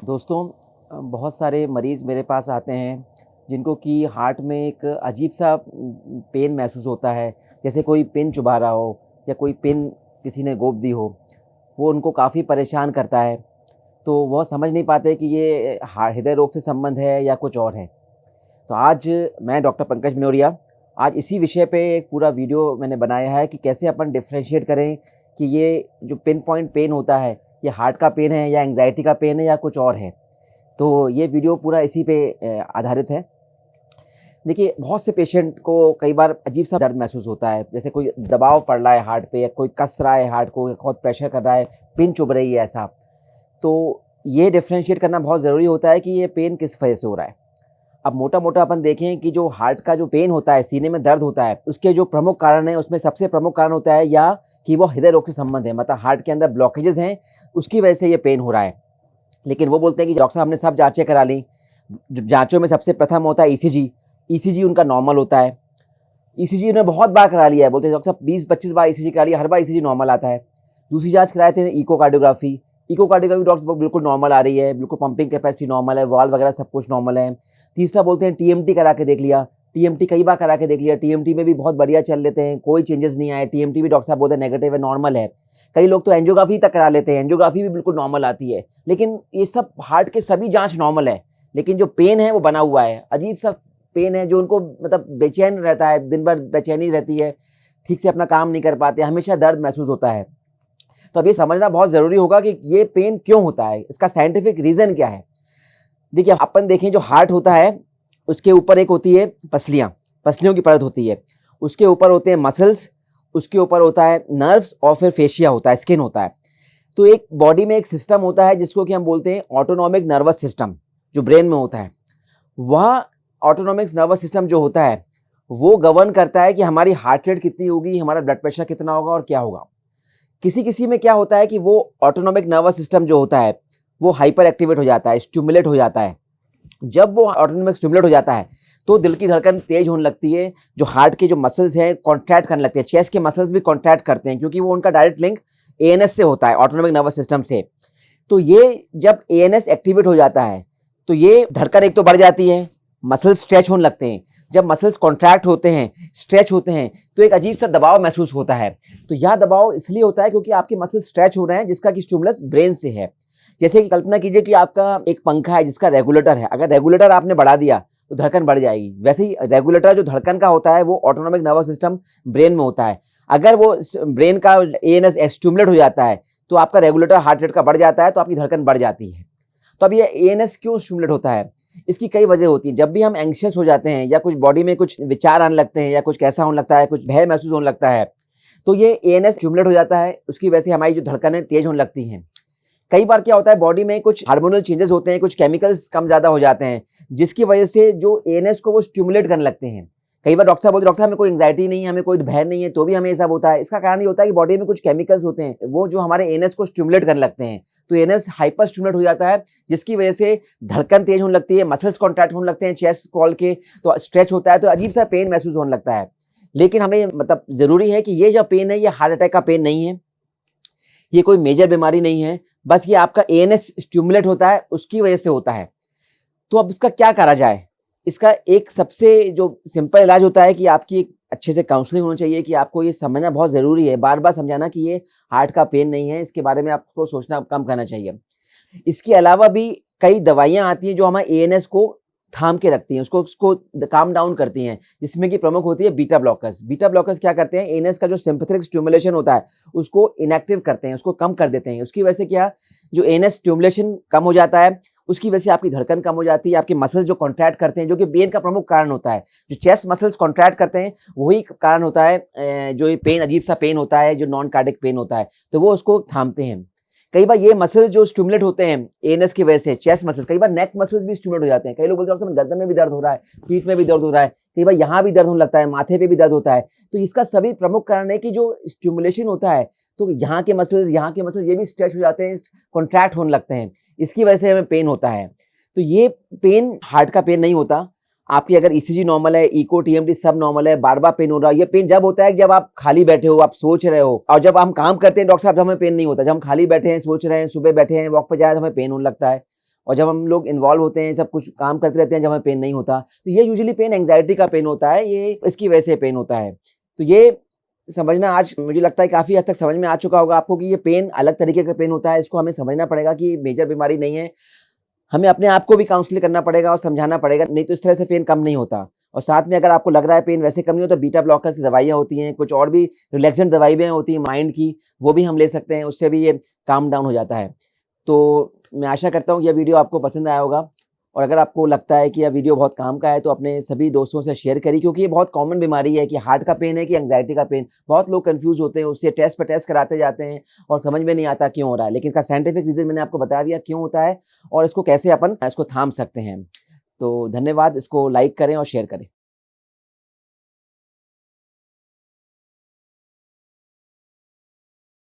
दोस्तों, बहुत सारे मरीज़ मेरे पास आते हैं जिनको कि हार्ट में एक अजीब सा पेन महसूस होता है, जैसे कोई पिन चुभा रहा हो या कोई पिन किसी ने गोद दी हो। वो उनको काफ़ी परेशान करता है, तो वह समझ नहीं पाते कि ये हृदय रोग से संबंध है या कुछ और है। तो आज मैं डॉक्टर पंकज मनोरिया आज इसी विषय पे एक पूरा वीडियो मैंने बनाया है कि कैसे अपन डिफरेंशिएट करें कि ये जो पिन पॉइंट पेन होता है, ये हार्ट का पेन है या एंग्जायटी का पेन है या कुछ और है। तो ये वीडियो पूरा इसी पे आधारित है। देखिए, बहुत से पेशेंट को कई बार अजीब-सा दर्द महसूस होता है, जैसे कोई दबाव पड़ रहा है हार्ट पे या कोई कस रहा है हार्ट को, बहुत प्रेशर कर रहा है, पिन चुभ रही है ऐसा। तो ये डिफरेंशिएट करना बहुत ज़रूरी होता है कि ये पेन किस वजह से हो रहा है। अब मोटा-मोटा अपन देखें कि जो हार्ट का जो पेन होता है, सीने में दर्द होता है, उसके जो प्रमुख कारण हैं, उसमें सबसे प्रमुख कारण होता है या कि वो हृदय रोग से संबंध है, मतलब हार्ट के अंदर ब्लॉकेजेज़ हैं, उसकी वजह से ये पेन हो रहा है। लेकिन वो बोलते हैं कि डॉक्टर साहब हमने सब जाँचें करा ली। जाँचों में सबसे प्रथम होता है ईसीजी। ईसीजी उनका नॉर्मल होता है। ईसीजी उन्होंने बहुत बार करा लिया है, बोलते हैं डॉक्टर साहब 20-25 बार ईसीजी करा लिया, हर बार ईसीजी नॉर्मल आता है। दूसरी जाँच कराए थे इकोकार्डियोग्राफी। इकोकार्डियोग्राफी डॉक्टर साहब बिल्कुल नॉर्मल आ रही है, बिल्कुल पंपिंग कैपेसिटी नॉर्मल है, वाल्व वगैरह सब कुछ नॉर्मल है। तीसरा बोलते हैं टीएमटी करा के देख लिया। टीएमटी कई बार करा के देख लिया, टीएमटी में भी बहुत बढ़िया चल लेते हैं, कोई चेंजेस नहीं आए। टीएमटी भी डॉक्टर साहब बोलते हैं नेगेटिव है, नॉर्मल है। कई लोग तो एंजियोग्राफी तक करा लेते हैं, एंजियोग्राफी भी बिल्कुल नॉर्मल आती है। लेकिन ये सब हार्ट के सभी जाँच नॉर्मल है, लेकिन जो पेन है वो बना हुआ है। अजीब सा पेन है जो उनको मतलब बेचैन रहता है, दिन भर बेचैनी रहती है, ठीक से अपना काम नहीं कर पाते, हमेशा दर्द महसूस होता है। तो अब ये समझना बहुत ज़रूरी होगा कि ये पेन क्यों होता है, इसका साइंटिफिक रीज़न क्या है। देखिए, अपन देखें जो हार्ट होता है, उसके ऊपर एक होती है पसलियाँ, पसलियों की परत होती है। उसके ऊपर होते हैं मसल्स, उसके ऊपर होता है नर्व्स और फिर फेशिया होता है, स्किन होता है। तो एक बॉडी में एक सिस्टम होता है जिसको कि हम बोलते हैं ऑटोनॉमिक नर्वस सिस्टम, जो ब्रेन में होता है। वह ऑटोनॉमिक नर्वस सिस्टम जो होता है, वो गवर्न करता है कि हमारी हार्ट रेट कितनी होगी, हमारा ब्लड प्रेशर कितना होगा और क्या होगा। किसी-किसी में क्या होता है कि वो ऑटोनॉमिक नर्वस सिस्टम जो होता है, वो हाइपर एक्टिवेट हो जाता है, स्टिमुलेट हो जाता है। जब वो ऑटोनॉमिक स्टिमुलेट हो जाता है, तो दिल की धड़कन तेज होने लगती है, जो हार्ट के जो मसल्स हैं कॉन्ट्रैक्ट करने लगते हैं, चेस्ट के मसल्स भी कॉन्ट्रैक्ट करते हैं क्योंकि वो उनका डायरेक्ट लिंक एएनएस से होता है, ऑटोनॉमिक नर्वस सिस्टम से। तो ये जब एएनएस एक्टिवेट हो जाता है, तो ये धड़कन एक तो बढ़ जाती है, मसल्स स्ट्रेच होने लगते हैं। जब मसल्स कॉन्ट्रैक्ट होते हैं, स्ट्रेच होते हैं, तो एक अजीब सा दबाव महसूस होता है। तो यह दबाव इसलिए होता है क्योंकि आपके मसल्स स्ट्रेच हो रहे हैं, जिसका कि स्टिमुलस ब्रेन से है। जैसे कि कल्पना कीजिए कि आपका एक पंखा है जिसका रेगुलेटर है, अगर रेगुलेटर आपने बढ़ा दिया तो धड़कन बढ़ जाएगी। वैसे ही रेगुलेटर जो धड़कन का होता है वो ऑटोनॉमिक नर्वस सिस्टम ब्रेन में होता है। अगर वो ब्रेन का एएनएस स्टिमुलेट हो जाता है तो आपका रेगुलेटर हार्ट रेट का बढ़ जाता है, तो आपकी धड़कन बढ़ जाती है। तो अब ये एएनएस क्यों स्टिमुलेट होता है? इसकी कई वजह होती है। जब भी हम एंग्शियस हो जाते हैं या कुछ बॉडी में कुछ विचार आने लगते हैं या कुछ कैसा होने लगता है, कुछ भय महसूस होने लगता है, तो ये एएनएस स्टिमुलेट हो जाता है, उसकी वजह से हमारी जो धड़कनें तेज होने लगती हैं। कई बार क्या होता है, बॉडी में कुछ हार्मोनल चेंजेस होते हैं, कुछ केमिकल्स कम ज़्यादा हो जाते हैं, जिसकी वजह से जो एएनएस को वो स्टिमुलेट करने लगते हैं। कई बार डॉक्टर साहब बोलते हैं, डॉक्टर साहब हमें कोई एंग्जायटी नहीं है, हमें कोई भय नहीं है, तो भी हमें ये सब होता है। इसका कारण ये होता है कि बॉडी में कुछ केमिकल्स होते हैं, वो जो हमारे एएनएस को स्टिमुलेट करने लगते हैं। तो एएनएस हाइपर स्टिमुलेट हो जाता है, जिसकी वजह से धड़कन तेज होने लगती है, मसल्स कॉन्ट्रैक्ट होने लगते हैं, चेस्ट कॉल के तो स्ट्रेच होता है, तो अजीब सा पेन महसूस होने लगता है। लेकिन हमें मतलब ज़रूरी है कि ये जो पेन है, ये हार्ट अटैक का पेन नहीं है, ये कोई मेजर बीमारी नहीं है, बस ये आपका एएनएस स्टिमुलेट होता है, उसकी वजह से होता है। तो अब इसका क्या करा जाए? इसका एक सबसे जो सिंपल इलाज होता है कि आपकी एक अच्छे से काउंसलिंग होनी चाहिए, कि आपको ये समझना बहुत ज़रूरी है, बार-बार समझाना कि ये हार्ट का पेन नहीं है, इसके बारे में आपको सोचना कम करना चाहिए। इसके अलावा भी कई दवाइयाँ आती हैं जो हमारे एएनएस को थाम के रखती हैं, उसको काम डाउन करती हैं, जिसमें कि प्रमुख होती है बीटा ब्लॉकर्स। बीटा ब्लॉकर्स क्या करते हैं, एएनएस का जो सिम्पैथेटिक स्टिमुलेशन होता है, उसको इनएक्टिव करते हैं, उसको कम कर देते हैं। उसकी वजह से क्या, जो एएनएस स्टिमुलेशन कम हो जाता है, उसकी वजह से आपकी धड़कन कम हो जाती है, आपके मसल्स जो कॉन्ट्रैक्ट करते हैं, जो कि पेन का प्रमुख कारण होता है। जो चेस्ट मसल्स कॉन्ट्रैक्ट करते हैं, वही कारण होता है जो ये पेन, अजीब सा पेन होता है, जो नॉन कार्डिक पेन होता है, तो वो उसको थामते हैं। कई बार ये मसल जो स्टिमुलेट होते हैं एएनएस की वजह से, चेस्ट मसल्स, कई बार नेक मसल्स भी स्टिमुलेट हो जाते हैं। कई लोग बोलते हैं गर्दन में भी दर्द हो रहा है, पीठ में भी दर्द हो रहा है, कई बार यहाँ भी दर्द होने लगता है, माथे पे भी दर्द होता है। तो इसका सभी प्रमुख कारण है कि जो स्टिमुलेशन होता है, तो यहाँ के मसल्स ये भी स्ट्रेच हो जाते हैं, कॉन्ट्रैक्ट होने लगते हैं, इसकी वजह से हमें पेन होता है। तो ये पेन हार्ट का पेन नहीं होता। आपकी अगर ईसीजी नॉर्मल है, इको, टीएमटी सब नॉर्मल है, बार-बार पेन हो रहा है, ये पेन जब होता है कि जब आप खाली बैठे हो, आप सोच रहे हो, और जब हम काम करते हैं डॉक्टर साहब, जब हमें पेन नहीं होता। जब हम खाली बैठे हैं, सोच रहे हैं, सुबह बैठे हैं, वॉक पे जा रहे हैं, तो हमें पेन होने लगता है। और जब हम लोग इन्वॉल्व होते हैं, सब कुछ काम करते रहते हैं, जब हमें पेन नहीं होता। तो ये यूजुअली पेन एंग्जायटी का पेन होता है, ये इसकी वजह से पेन होता है। तो ये समझना आज मुझे लगता है काफ़ी हद तक समझ में आ चुका होगा आपको कि ये पेन अलग तरीके का पेन होता है। इसको हमें समझना पड़ेगा कि मेजर बीमारी नहीं है। हमें अपने आप को भी काउंसलिंग करना पड़ेगा और समझाना पड़ेगा, नहीं तो इस तरह से पेन कम नहीं होता। और साथ में अगर आपको लग रहा है पेन वैसे कम नहीं होता, तो बीटा ब्लॉकर्स की दवाइयाँ होती हैं, कुछ और भी रिलैक्सेंट दवाइयाँ होती हैं माइंड की, वो भी हम ले सकते हैं, उससे भी ये काम डाउन हो जाता है। तो मैं आशा करता हूँ यह वीडियो आपको पसंद आया होगा, और अगर आपको लगता है कि यह वीडियो बहुत काम का है तो अपने सभी दोस्तों से शेयर करिए, क्योंकि ये बहुत कॉमन बीमारी है कि हार्ट का पेन है कि एंग्जायटी का पेन। बहुत लोग कन्फ्यूज़ होते हैं, उससे टेस्ट पे टेस्ट कराते जाते हैं और समझ में नहीं आता क्यों हो रहा है। लेकिन इसका साइंटिफिक रीज़न मैंने आपको बता दिया क्यों होता है और इसको कैसे अपन इसको थाम सकते हैं। तो धन्यवाद, इसको लाइक करें और शेयर करें।